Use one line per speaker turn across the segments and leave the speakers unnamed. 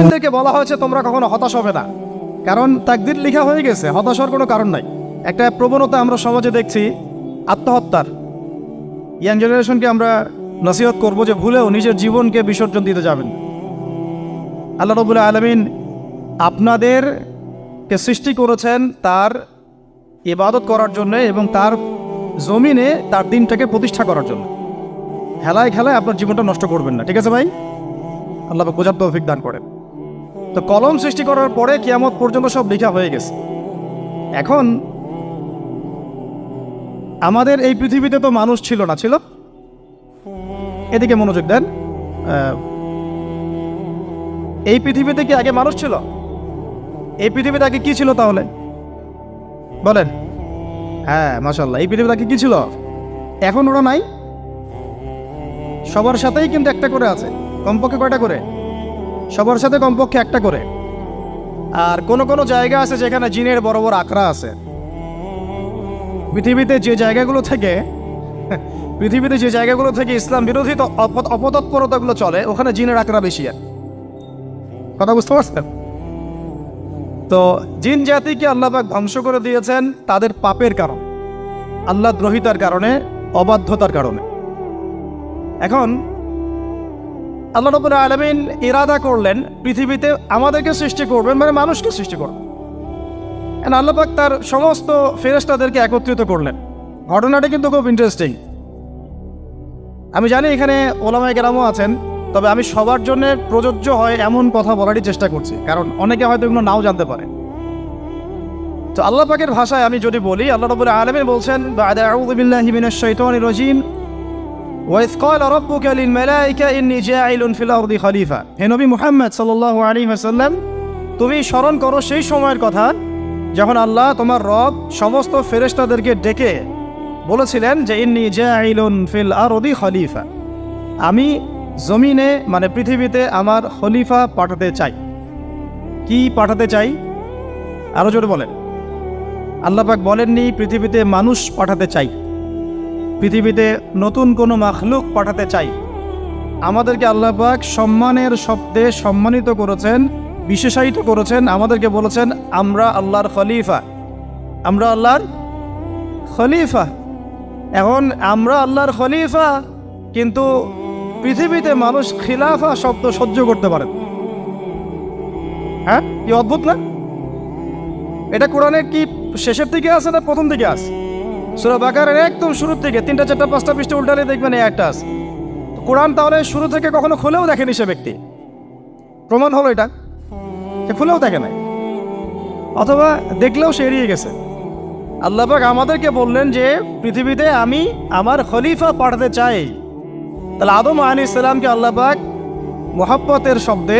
মুমিনদেরকে বলা হয়েছে তোমরা কখনো হতাশ হবে না, কারণ তাকদীর লেখা হয়ে গেছে, হতাশার কোনো কারণ নাই। একটা প্রবণতা আমরা সমাজে দেখছি আত্মহত্যার। ইয়াং জেনারেশনকে আমরা নসিহত করব যে ভুলেও নিজের জীবনকে বিসর্জন দিতে যাবেন। আল্লাহ রাব্বুল আলামিন আপনাদেরকে সৃষ্টি করেছেন তার ইবাদত করার জন্য এবং তার জমিনে তার দিনটাকে প্রতিষ্ঠা করার জন্য। খেলায় খেলায় আপনার জীবনটা নষ্ট করবেন না, ঠিক আছে ভাই? আল্লাহ বোঝার তৌফিক দান করেন। তো কলম সৃষ্টি করার পরে কিয়ামত পর্যন্ত সব লেখা হয়ে গেছে। এখন আমাদের এই পৃথিবীতে তো মানুষ ছিল না, ছিল? এদিকে মনোযোগ দেন। এই পৃথিবীতে কি আগে মানুষ ছিল? এই পৃথিবীতে আগে কি ছিল তাহলে বলেন? হ্যাঁ, মাশাআল্লাহ। এই পৃথিবীতে আগে কি ছিল? এখন ওরা নাই? সবার সাথেই কিন্তু একটা করে আছে। কমপক্ষে কয়টা করে? সবার সাথে কমপক্ষে একটা করে। আর কোন কোন জায়গা আছে যেখানে জিনের বড় বড় আখড়া আছে। পৃথিবীতে যে জায়গাগুলো থেকে ইসলাম বিরোধী অপতৎপরতাগুলো চলে, ওখানে জিনের আখড়া বেশি। আর কথা বুঝতে পারছেন? তো জিন জাতিকে আল্লাহ পাক ধ্বংস করে দিয়েছেন তাদের পাপের কারণে, আল্লাহ দ্রোহিতার কারণে, অবাধ্যতার কারণে। এখন আল্লাহ রাব্বুল আলামিন ইরাদা করলেন পৃথিবীতে আমাদেরকে সৃষ্টি করবেন, মানে মানুষকে সৃষ্টি করবেন। আল্লাহ পাক তার সমস্ত ফেরেশতাদেরকে একত্রিত করলেন। ঘটনাটা কিন্তু খুব ইন্টারেস্টিং। আমি জানি এখানে ওলামায়ে কেরামও আছেন, তবে আমি সবার জন্য প্রযোজ্য হয় এমন কথা বলারই চেষ্টা করছি, কারণ অনেকে হয়তো এগুলো নাও জানতে পারে। তো আল্লাহ পাকের ভাষায় আমি যদি বলি, আল্লাহ রাব্বুল আলামিন বলছেন, বা'দা আউযু বিল্লাহি মিনাশ শাইতানির রাজীম, ওয়াইয ক্বালা রাব্বুকা লিল মালায়েকা ইন্নী জাঈলুন ফিল আরদি খলিফা। হে নবী মুহাম্মদ সাল্লাল্লাহু আলাইহি ওয়াসাল্লাম, তুমি স্মরণ করো সেই সময়ের কথা যখন আল্লাহ তোমার রব সমস্ত ফেরেশতাদেরকে ডেকে বলেছিলেন যে ইন্নী জাঈলুন ফিল আরদি খলিফা, আমি জমিনে মানে পৃথিবীতে আমার খলিফা পাঠাতে চাই। কি পাঠাতে চাই? আরো জোরে বলেন। আল্লাহ পাক বলেননি পৃথিবীতে মানুষ পাঠাতে চাই, পৃথিবীতে নতুন কোনো মাখলুক পাঠাতে চাই। আমাদেরকে আল্লাহ পাক সম্মানের শব্দে সম্মানিত করেছেন, বিশেষায়িত করেছেন। আমাদেরকে বলেছেন আমরা আল্লাহর খলিফা, আমরা আল্লাহর খলিফা। এখন আমরা আল্লাহর খলিফা, কিন্তু পৃথিবীতে মানুষ খিলাফা শব্দ সহ্য করতে পারে। হ্যাঁ, কি অদ্ভুত না? এটা কোরআনের কি শেষের দিকে আছে না প্রথম দিকে আছে? সূরা বাকারার একদম শুরুর থেকে 3টা 4টা 5টা পৃষ্ঠা উল্টালে দেখবেন এই একটা আছে। কোরআন তাহলে শুরু থেকে কখনো খুলেও দেখেনি সে ব্যক্তি। প্রমাণ হলো এটা, সে খুলেও দেখে নাই, অথবা দেখলেও সে এড়িয়ে গেছে। আল্লাহ পাক আমাদেরকে বললেন যে পৃথিবীতে আমি আমার খলিফা পাঠাতে চাই। তাহলে আদম আলাইহিস সালামকে আল্লাহ পাক মুহাব্বতের শব্দে,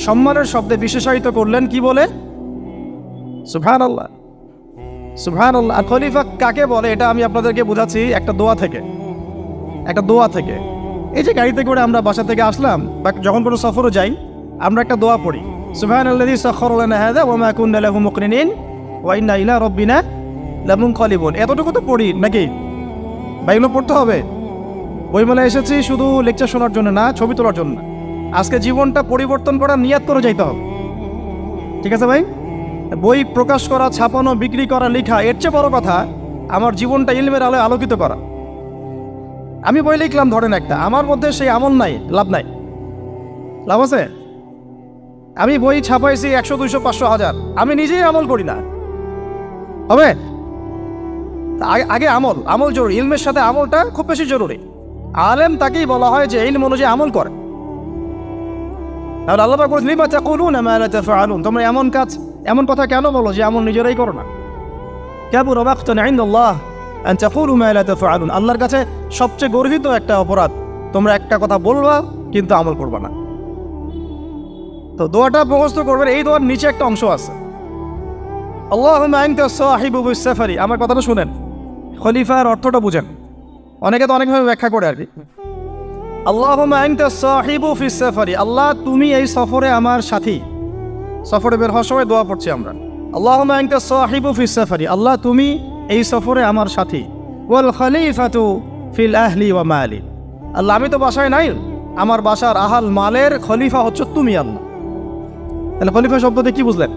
সম্মানের শব্দে বিশেষায়িত করলেন কি বলে? সুবহানাল্লাহ, সুবহানাল্লাহ। আর খলিফা কাকে বলে এটা আমি আপনাদেরকে বোঝাচ্ছি একটা দোয়া থেকে। এই যে গাড়িতে করে আমরা বাসা থেকে আসলাম বা যখন কোনো সফরে যাই, আমরা একটা দোয়া পড়ি, সুবহানাল্লাযী সাখখারা লানা হাযা ওয়া মা কুন্না লাহু মুকরিনিন ওয়া ইন্না ইলা রাব্বিনা লামুনকালিবুন। এতটুকু তো পড়ি নাকি? বা এগুলো পড়তে হবে? বইমেলায় এসেছি শুধু লেকচার শোনার জন্য না, ছবি তোলার জন্য না। আজকে জীবনটা পরিবর্তন করার নিয়াত করে যাইতে হবে, ঠিক আছে ভাই? বই প্রকাশ করা, ছাপানো, বিক্রি করা, লেখা, এর চেয়ে বড় কথা আমার জীবনটা ইলমের আলোয় আলোকিত করা। আমি বই লিখলাম ধরেন একটা, আমার মধ্যে সেই আমল নাই, লাভ নাই। লাভ আছে? আমি বই ছাপাইছি 100, 200, 500, 1000, আমি নিজেই আমল করি না, হবে? আগে আমল জরুরি। ইলমের সাথে আমলটা খুব বেশি জরুরি। আলেম তাকেই বলা হয় যে ইলম অনুযায়ী আমল করে। তাহলে আল্লাহ পাক বলেন লিমা তাকুলুনা মা লা তাফআলুন, তোমরা এমন কথা কেন বলো যে আমল নিজেরাই করো না? কাবুরা মাকতান ইনদাল্লাহ আন তাকুলু মা লা তাফআলুন, আল্লাহর কাছে সবচেয়ে গর্হিত একটা অপরাধ তোমরা একটা কথা বলবা কিন্তু আমল করবা না। তো দোয়াটা মুখস্থ করবেন। এই দোয়ার নিচে একটা অংশ আছে, আল্লাহুম্মা আনতা সাহিবু বিস সাফারি। আমার কথাটা শুনেন, খলিফার অর্থটা বুঝেন। অনেকে তো অনেকভাবে ব্যাখ্যা করে আর কি। আল্লাহুম্মা আনতা সাহিবু ফিস সাফারি, আল্লাহ তুমি এই সফরে আমার সাথী। সফরে বের হওয়ার সময় দোয়া পড়ছি আমরা, আল্লাহুম্মা আনতা সাহিবু ফিস সাফারি, আল্লাহ তুমি এই সফরে আমার সাথী। ওয়াল খলিফাতু ফিল আহলি ওয়া মালি, আল্লাহ আমি তো বাসায় নাই, আমার বাসার আহাল মালের খলিফা হচ্ছে তুমি আল্লাহ। তাহলে খলিফা শব্দতে কি বুঝলেন?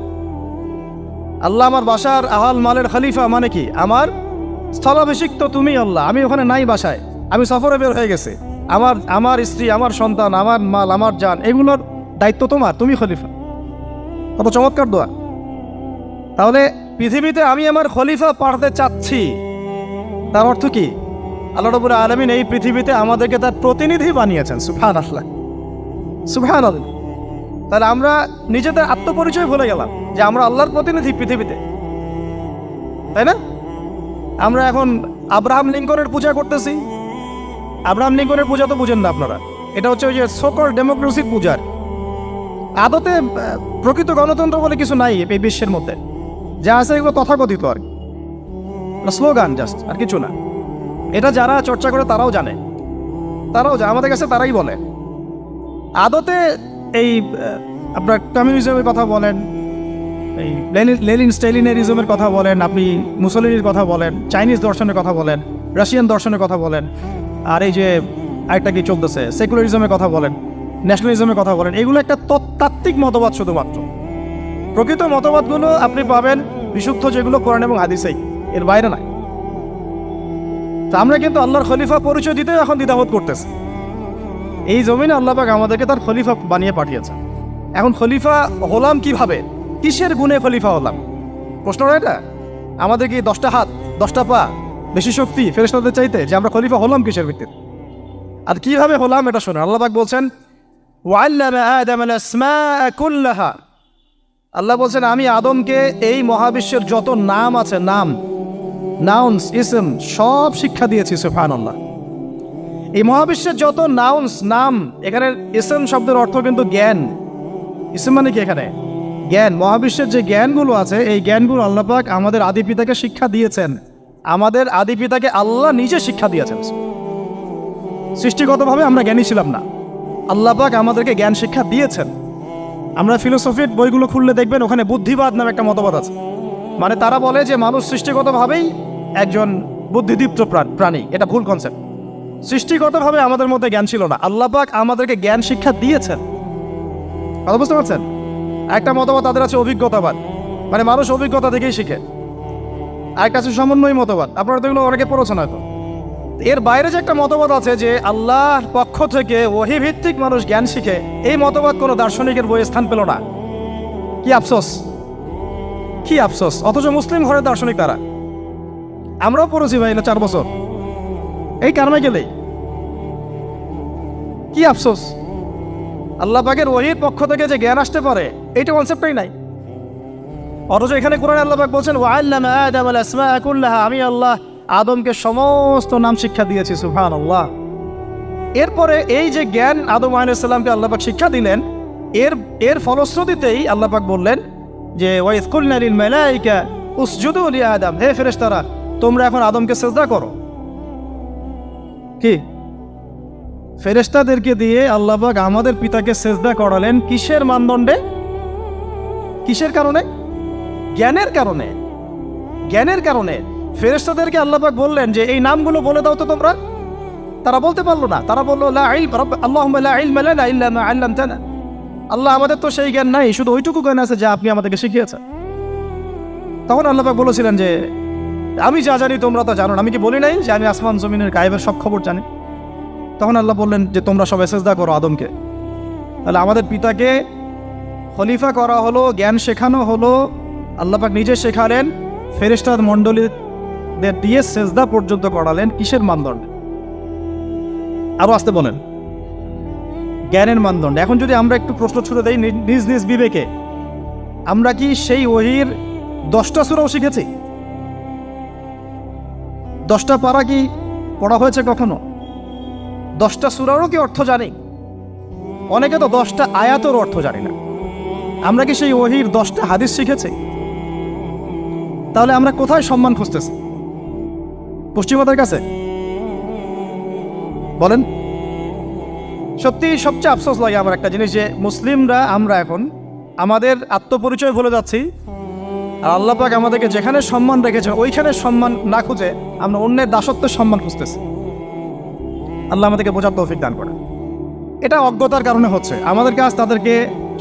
আল্লাহ আমার বাসার আহাল মালের খলিফা মানে কি? আমার স্থলাভিষিক্ত তুমি আল্লাহ, আমি ওখানে নাই বাসায়, আমি সফরে বের হয়ে গেছে, আমার স্ত্রী, আমার সন্তান, আমার মাল, আমার জান, এগুলোর দায়িত্ব তোমার, তুমি খলিফা। কত চমৎকার দোয়া। তাহলে পৃথিবীতে আমি আমার খলিফা পাঠাতে চাচ্ছি, তার অর্থ কি? আল্লাহ রাব্বুল আলামিন এই পৃথিবীতে আমাদেরকে তার প্রতিনিধি বানিয়েছেন। সুবহানাল্লাহ, সুবহানাল্লাহ। তাহলে আমরা নিজেদের আত্মপরিচয় ভুলে গেলাম যে আমরা আল্লাহর প্রতিনিধি পৃথিবীতে, তাই না? আমরা এখন আব্রাহাম লিঙ্কনের পূজা করতেছি। আব্রাহাম লিঙ্কনের পূজা তো বুঝেন না আপনারা, এটা হচ্ছে ওই যে সোকল ডেমোক্রেসির পূজার। আদতে প্রকৃত গণতন্ত্র বলে কিছু নাই এই বিশ্বের মধ্যে, যা আছে এগুলো তথাকথিত আর কি, স্লোগান জাস্ট, আর কিছু না। এটা যারা চর্চা করে তারাও জানে, আমাদের কাছে তারাই বলে। আদতে এই আপনার কমিউনিজমের কথা বলেন, এই লেনিন স্টেলিনারিজমের কথা বলেন, আপনি মুসলিনির কথা বলেন, চাইনিজ দর্শনের কথা বলেন, রাশিয়ান দর্শনের কথা বলেন, আর এই যে আরেকটা কি চলতেছে সেকুলারিজমের কথা বলেন, ন্যাশনালিজমের কথা বলেন, এগুলো একটা তাত্ত্বিক মতবাদ শুধুমাত্র। প্রকৃত মতবাদগুলো আপনি পাবেন বিশুদ্ধ যেগুলো কোরআন এবং হাদিসেই, এর বাইরে নাই। তা আমরা কিন্তু আল্লাহর খলিফা পরিচয় দিতে এখন দ্বিধাবোধ করতেছি। এই জমিনে আল্লাহ পাক আমাদেরকে তার খলিফা বানিয়ে পাঠিয়েছে। এখন খলিফা হলাম কিভাবে? কিসের গুণে খলিফা হলাম? প্রশ্নটা এটা। আমাদের কি 10টা হাত, 10টা পা, বেশি শক্তি ফেরেশতাদের চাইতে, যে আমরা খলিফা হলাম কিসের ভিত্তিতে? আর কিভাবে হলাম এটা শোনেন। আল্লাহ পাক বলছেন ওয়াল্লামা আদাম আল আসমাআ কুল্লাহা, আল্লাহ বলছেন আমি আদমকে এই মহাবিশ্বের যত নাম আছে, নাউন্স, ইসম, সব শিক্ষা দিয়েছি। সুবহানাল্লাহ। এই মহাবিশ্বের যত নাম, এখানে ইসম শব্দের অর্থ কিন্তু জ্ঞান। ইসম মানে কি? এখানে জ্ঞান। মহাবিশ্বের যে জ্ঞানগুলো আছে, এই জ্ঞানগুলো আল্লাহ পাক আমাদের আদি পিতাকে শিক্ষা দিয়েছেন। আমাদের আদি পিতাকে আল্লাহ নিজে শিক্ষা দিয়েছেন। সৃষ্টিগতভাবে আমরা জ্ঞানী ছিলাম না, আল্লাহ পাক আমাদেরকে জ্ঞান শিক্ষা দিয়েছেন। আমরা ফিলোসফির বইগুলো খুললে দেখবেন ওখানে বুদ্ধিবাদ নামে একটা মতবাদ আছে। মানে তারা বলে যে মানুষ সৃষ্টিগতভাবেই একজন বুদ্ধিদীপ্ত প্রাণী। এটা ভুল কনসেপ্ট। সৃষ্টিগতভাবে আমাদের মধ্যে জ্ঞান ছিল না, আল্লাহ পাক আমাদেরকে জ্ঞান শিক্ষা দিয়েছেন। কথা বুঝতে পারছেন? একটা মতবাদ তাদের আছে অভিজ্ঞতাবাদ, মানে মানুষ অভিজ্ঞতা থেকেই শিখে। আরেকটা আছে সমন্বয় মতবাদ, আপনারা তো এগুলো অনেকে পড়েছেন হয়তো। এর বাইরে যে একটা মতবাদ আছে যে আল্লাহর পক্ষ থেকে ওহী ভিত্তিক মানুষ জ্ঞান শিখে, এই মতবাদ কোনো দার্শনিকের বইয়ে স্থান পেল না। কি আফসোস, কি আফসোস। অথচ মুসলিম ঘরের দার্শনিক তারা। আমরাও পড়েছি ভাই, 4 বছর এই কারণে গেলেই। কি আফসোস, আল্লাহ পাকের ওহীর পক্ষ থেকে যে জ্ঞান আসতে পারে এইটা কনসেপ্টই নাই। অথচ এখানে কোরআনে আল্লাহ পাক বলছেন ওয়াল্লামা আদাম আল আসমাআ কুল্লাহা, আমি আল্লাহ আদমকে সমস্ত নাম শিক্ষা দিয়েছি। সুবহানাল্লাহ। এরপরে এই যে জ্ঞান আদম আলাইহিস সালামকে আল্লাহ পাক শিক্ষা দিলেন, এর ফলশ্রুতিতেই আল্লাহ পাক বললেন যে ওয়াইয কুলনা লিল মালাইকা উসজুদু লি আদম, হে ফেরেশতারা তোমরা এখন আদমকে সিজদা করো। কি ফেরেশতাদেরকে দিয়ে আল্লাহ পাক আমাদের পিতাকে সিজদা করালেন কিসের মানদণ্ডে? কিসের কারণে? জ্ঞানের কারণে। জ্ঞানের কারণে ফেরেশতাদেরকে আল্লাহ পাক বললেন যে এই নামগুলো বলে দাও তো তোমরা। তারা বলতে পারলো না। তারা বললো লা ইলম আল্লাহুম্মা লা ইলমা লানা ইল্লা মা আল্লামতানা, আল্লাহ আমাদের তো সেই জ্ঞান নাই, শুধু ওইটুকু জ্ঞান আছে যা আপনি আমাদেরকে শিখিয়েছেন। তখন আল্লাহ পাক বলেছিলেন যে আমি যা জানি তোমরা তো জানো না। আমি কি বলি নাই যে আমি আসমান জমিনের গায়েবের সব খবর জানি? তখন আল্লাহ বললেন যে তোমরা সবাই সিজদা করো আদমকে। তাহলে আমাদের পিতাকে খলিফা করা হলো, জ্ঞান শেখানো হলো, আল্লাহ পাক নিজে শেখালেন, ফেরেশতার মণ্ডলীদের দিয়ে সিজদা পর্যন্ত করালেন। কিসের মানদণ্ডে? আরো আসতে বলেন, জ্ঞানের মানদণ্ডে। এখন যদি আমরা একটু প্রশ্ন ছুড়ে দেই নিজ নিজ বিবেকে, আমরা কি সেই ওহীর 10টা সূরাও শিখেছি? 10টা পারা কি পড়া হয়েছে কখনো? 10টা সূরারও কি অর্থ জানি? অনেকে তো 10টা আয়াতের অর্থ জানি না। আমরা কি সেই ওহীর 10টা হাদিস শিখেছি? তাহলে আমরা কোথায় সম্মান খুঁজতেছি? পশ্চিমাদের কাছে? বলেন। সত্যি সবচেয়ে আফসোস লাগে আমার একটা জিনিস, যে মুসলিমরা আমরা এখন আমাদের আত্মপরিচয় ভুলে যাচ্ছি, আর আল্লাহ পাক আমাদেরকে যেখানে সম্মান রেখেছেন ওইখানে সম্মান না খুঁজে আমরা অন্যের দাসত্বের সম্মান খুঁজতেছি। আল্লাহ আমাদেরকে বোঝার তৌফিক দান করেন। এটা অজ্ঞতার কারণে হচ্ছে। আমাদের কাজ তাদেরকে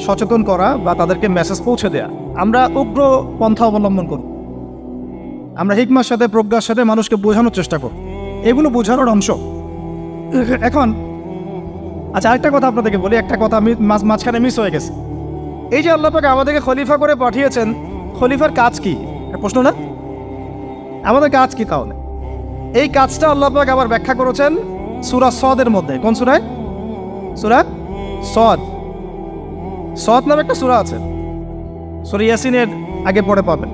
সচেতন করা বা তাদেরকে মেসেজ পৌঁছে দেয়া। আমরা উগ্র পন্থা অবলম্বন করব, আমরা হিকমার সাথে প্রজ্ঞার সাথে মানুষকে বোঝানোর চেষ্টা করব, এগুলো বোঝানোর অংশ। এখন আচ্ছা, আরেকটা কথা আপনাদেরকে বলি, একটা কথা আমি মাঝখানে মিস হয়ে গেছে। এই যে আল্লাহ পাক আমাদেরকে খলিফা করে পাঠিয়েছেন, খলিফার কাজ কি? প্রশ্ন না? আমাদের কাজ কি তাহলে? এই কাজটা আল্লাহ পাক আবার ব্যাখ্যা করেছেন সূরা সদের মধ্যে। কোন সূরায়? সূরা সদ। সদ নামে একটা সূরা আছে, সূরা ইয়াসিনের আগে পড়ে পাবেন।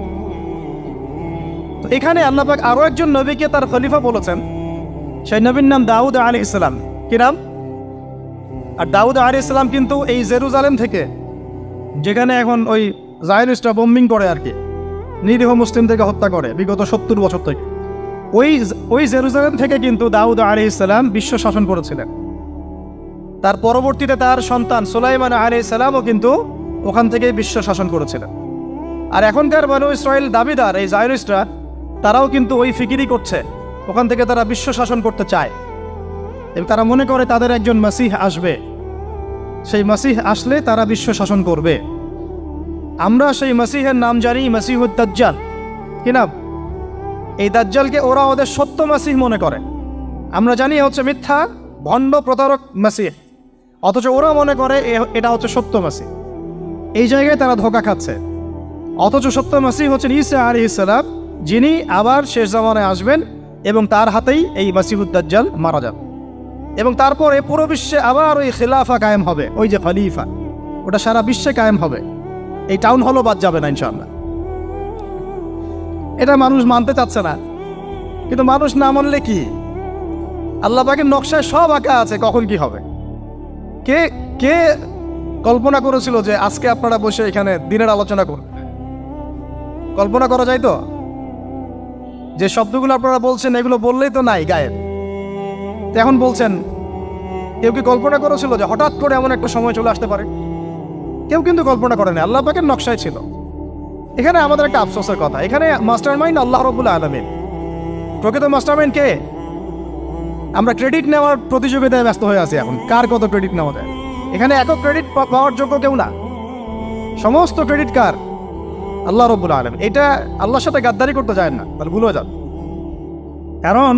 তো এখানে আল্লাহ পাক আরো একজন নবীকে তার খলিফা বলেছেন। সেই নবীর নাম দাউদ আলাইহিস সালাম। কি নাম? আর দাউদ আলাইহিস সালাম কিন্তু এই জেরুজালেম থেকে, যেখানে এখন ওই জায়নিস্টরা বোম্বিং করে আর কি, নিরীহ মুসলিমদেরকে হত্যা করে বিগত 70 বছর থেকে, ওই জেরুজালেম থেকে কিন্তু দাউদ আলাইহিস সালাম বিশ্ব শাসন করেছিলেন। তার পরবর্তীতে তার সন্তান সুলাইমান আলাইহিস সালামও কিন্তু ওখান থেকে বিশ্ব শাসন করেছিলেন। আর এখনকার বনু ইসরাইল দাবিদার এই জায়নিস্টরা, তারাও কিন্তু ওই ফিকিরই করছে, ওখান থেকে তারা বিশ্ব শাসন করতে চায় এবং তারা মনে করে তাদের একজন মাসিহ আসবে, সেই মাসিহ আসলে তারা বিশ্ব শাসন করবে। আমরা সেই মাসিহের নাম জানি মাসিহুদ দাজ্জাল। কি নাম? এই দাজ্জালকে ওরা ওদের সত্য মাসিহ মনে করে, আমরা জানি হচ্ছে মিথ্যা ভণ্ড প্রতারক মাসিহ, অথচ ওরা মনে করে এটা হচ্ছে সত্য মাসিহ। এই জায়গায় তারা ধোঁকা খাচ্ছে। অথচ সত্য মাসিহ হচ্ছেন ঈসা আলাইহিস সালাম, যিনি আবার শেষ জামানায় আসবেন এবং তার হাতেই এই মাসিহুদ দাজ্জাল মারা যাবে এবং তারপরে পুরো বিশ্বে আবার ওই খিলাফা কায়েম হবে। ওই যে খলিফা, ওটা সারা বিশ্বে কায়েম হবে। এই টাউন হলও বাদ যাবে না ইনশাআল্লাহ। এটা মানুষ মানতে চাচ্ছে না, কিন্তু মানুষ না মানলে কি? আল্লাহ পাকের নকশায় সব আঁকা আছে কখন কি হবে। কে কে কল্পনা করেছিল যে আজকে আপনারা বসে এখানে দিনের আলোচনা করবেন? কল্পনা করা যায় তো? যে শব্দগুলো আপনারা বলছেন এগুলো বললেই তো নাই গায়েব, এখন বলছেন। কেউ কি কল্পনা করেছিল যে হঠাৎ করে এমন একটা সময় চলে আসতে পারে? কেউ কিন্তু কল্পনা করেনি, আল্লাহ পাকের নকশায় ছিল। এখানে আমাদের একটা আফসোসের কথা, এখানে মাস্টার মাইন্ড আল্লাহ রাব্বুল আলামিন। প্রকৃত মাস্টার মাইন্ড কে? আমরা ক্রেডিট নেওয়ার প্রতিযোগিতায় ব্যস্ত হয়ে আছি এখন, কার কত ক্রেডিট নেওয়া যায়। এখানে একক ক্রেডিট পাওয়ার যোগ্য কেউ না, সমস্ত ক্রেডিট কার? আল্লাহ রাব্বুল আলামিন। এটা আল্লাহর সাথে গাদ্দারি করতে যায় না, তাহলে ভুল হয়ে যাবে। কারণ